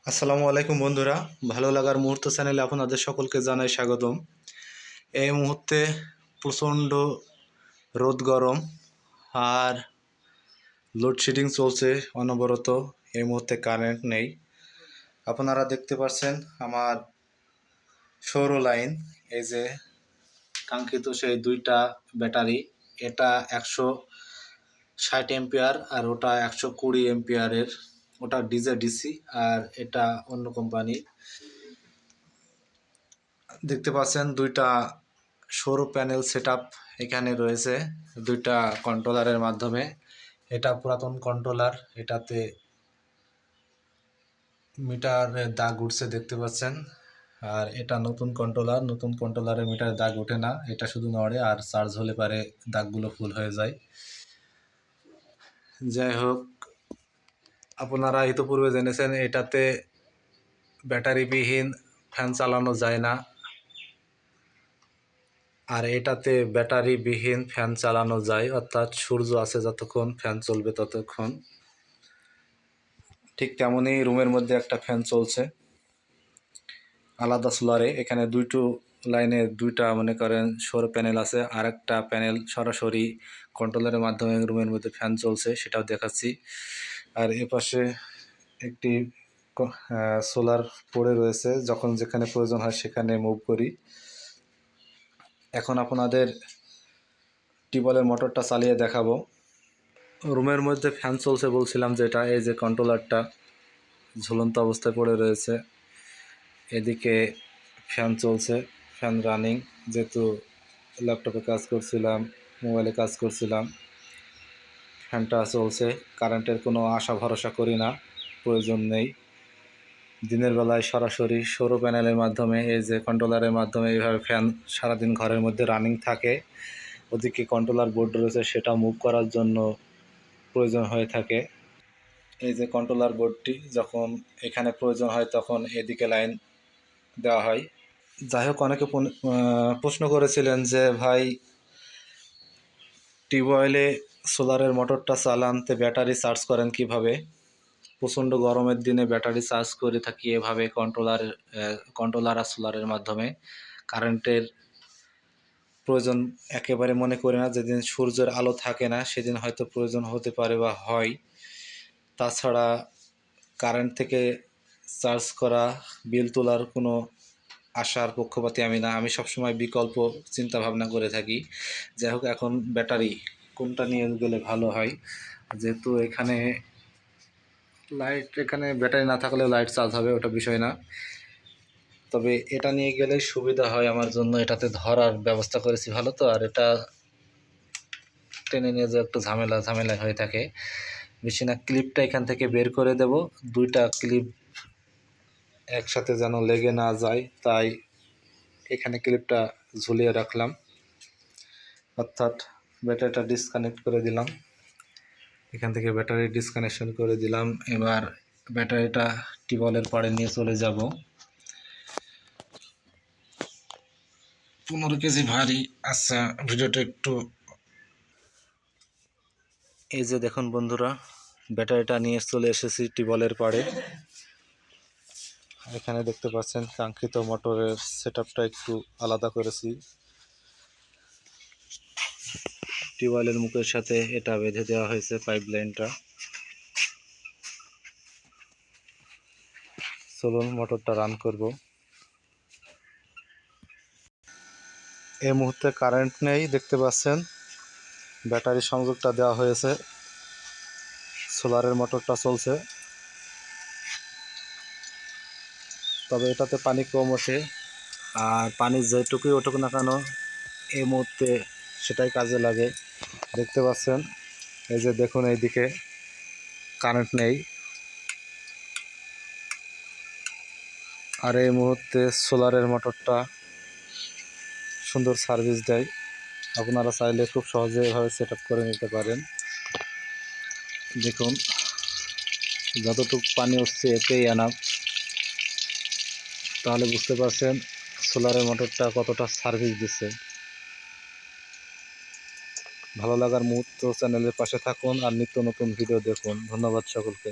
আসসালামু আলাইকুম বন্ধুরা, ভালো লাগার মুহূর্ত চ্যানেলে আপনাদের সকলকে জানাই স্বাগতম। এই মুহূর্তে প্রচণ্ড রোদ গরম আর লোডশেডিং চলছে অনবরত। এই মুহূর্তে কারেন্ট নেই। আপনারা দেখতে পাচ্ছেন আমার সৌর লাইন, এই যে কাঙ্ক্ষিত সেই দুইটা ব্যাটারি, এটা 160 এম্পিয়ার আর ওটা 120 এম্পিয়ারের। ওটা ডিসি আর এটা অন্য কোম্পানি। দেখতে পাচ্ছেন দুইটা সৌর প্যানেল সেটআপ এখানে রয়েছে দুইটা কন্ট্রোলারের মাধ্যমে। এটা পুরাতন কন্ট্রোলার, এটাতে মিটারের দাগ উঠছে দেখতে পাচ্ছেন। আর এটা নতুন কন্ট্রোলার, নতুন কন্ট্রোলারে মিটারে দাগ ওঠে না, এটা শুধু নড়ে আর চার্জ হলে পারে দাগগুলো ফুল হয়ে যায়। যাই হোক, আপনারা ইতিপূর্বে জেনেছেন এটাতে ব্যাটারিবিহীন ফ্যান চালানো যায় না, আর এটাতে ব্যাটারিবিহীন ফ্যান চালানো যায়, অর্থাৎ সূর্য আছে যতক্ষণ ফ্যান চলবে ততক্ষণ। ঠিক তেমনই রুমের মধ্যে একটা ফ্যান চলছে আলাদা সোলারে। এখানে দুইটো লাইনে দুইটা মনে করেন সৌর প্যানেল আছে, আর একটা প্যানেল সরাসরি কন্ট্রোলারের মাধ্যমে রুমের মধ্যে ফ্যান চলছে, সেটাও দেখাচ্ছি। আর এপাশে একটি সোলার পড়ে রয়েছে, যখন যেখানে প্রয়োজন হয় সেখানে মুভ করি। এখন আপনাদের টিউবওয়েলের মোটরটা চালিয়ে দেখাবো। রুমের মধ্যে ফ্যান চলছে বলছিলাম যেটা, এই যে কন্ট্রোলারটা ঝুলন্ত অবস্থায় পড়ে রয়েছে, এদিকে ফ্যান চলছে, ফ্যান রানিং। যেহেতু ল্যাপটপে কাজ করছিলাম, মোবাইলে কাজ করছিলাম, ফ্যানটা চলছে। কারেন্টের কোনো আশা ভরসা করি না, প্রয়োজন নেই। দিনের বেলায় সরাসরি সৌর প্যানেলের মাধ্যমে, এই যে কন্ট্রোলারের মাধ্যমে এইভাবে ফ্যান সারাদিন ঘরের মধ্যে রানিং থাকে। ওদিকে কন্ট্রোলার বোর্ড রয়েছে, সেটা মুভ করার জন্য প্রয়োজন হয়ে থাকে। এই যে কন্ট্রোলার বোর্ডটি, যখন এখানে প্রয়োজন হয় তখন এদিকে লাইন দেওয়া হয়। যাই হোক, অনেকে প্রশ্ন করেছিলেন যে ভাই, টিউবওয়েলে সোলারের মোটরটা চালানতে ব্যাটারি চার্জ করেন কিভাবে? প্রচণ্ড গরমের দিনে ব্যাটারি চার্জ করে থাকি এভাবে কন্ট্রোলার আর সোলারের মাধ্যমে। কারেন্টের প্রয়োজন একেবারে মনে করি না। যেদিন সূর্যের আলো থাকে না সেদিন হয়তো প্রয়োজন হতে পারে বা হয়। তাছাড়া কারেন্ট থেকে চার্জ করা, বিল তোলার কোনো আশার পক্ষপাতী আমি না। আমি সবসময় বিকল্প চিন্তা ভাবনা করে থাকি। যাই হোক, এখন ব্যাটারি কোনটা নিয়ে গেলে ভালো হয়? যেহেতু এখানে ব্যাটারি না থাকলেও লাইট চার্জ হবে, ওটা বিষয় না। তবে এটা নিয়ে গেলে সুবিধা হয় আমার জন্য, এটাতে ধরার ব্যবস্থা করেছি ভালো তো। আর এটা টেনে নিয়ে যে একটু ঝামেলা হয়ে থাকে। বেশি না, ক্লিপটা এখান থেকে বের করে দেব। দুইটা ক্লিপ একসাথে যেন লেগে না যায়, তাই এখানে ক্লিপটা ঝুলিয়ে রাখলাম। অর্থাৎ ব্যাটারিটা ডিসকানেক্ট করে দিলাম, এখান থেকে ব্যাটারি ডিসকানেকশন করে দিলাম। এবার ব্যাটারিটা টিউবওয়েলের পাড়ে নিয়ে চলে যাব। 15 কেজি ভারী। আচ্ছা, ভিডিওটা একটু, এই যে দেখুন বন্ধুরা, ব্যাটারিটা নিয়ে চলে এসেছি টিউবওয়েলের পাড়ে। এখানে দেখতে পাচ্ছেন কাঙ্ক্ষিত মোটরের সেটআপটা একটু আলাদা করেছি। টিউবওয়েলের মুখের সাথে এটা বেঁধে দেওয়া হয়েছে পাইপ লাইনটা। চলুন মোটরটা রান করব। এই মুহূর্তে কারেন্ট নেই, দেখতে পাচ্ছেন ব্যাটারি সংযোগটা দেওয়া হয়েছে, সোলারের মোটরটা চলছে। তবে এটাতে পানি কম ওঠে, আর পানি যেটুকুই ওঠুক না কেন এই মুহূর্তে সেটাই কাজে লাগে। দেখতে পাচ্ছেন, এই যে দেখুন, এইদিকে কারেন্ট নেই, আর এই মুহূর্তে সোলারের মোটরটা সুন্দর সার্ভিস দেয়। আপনারা চাইলে খুব সহজে এভাবে সেট আপ করে নিতে পারেন। দেখুন যতটুকু পানি উঠছে এতেই এনাফ। তাহলে বুঝতে পারছেন সোলারের মোটরটা কতটা সার্ভিস দিচ্ছে। ভালো লাগার মুহূর্ত চ্যানেলের পাশে থাকুন আর নিত্য নতুন ভিডিও দেখুন। ধন্যবাদ সকলকে।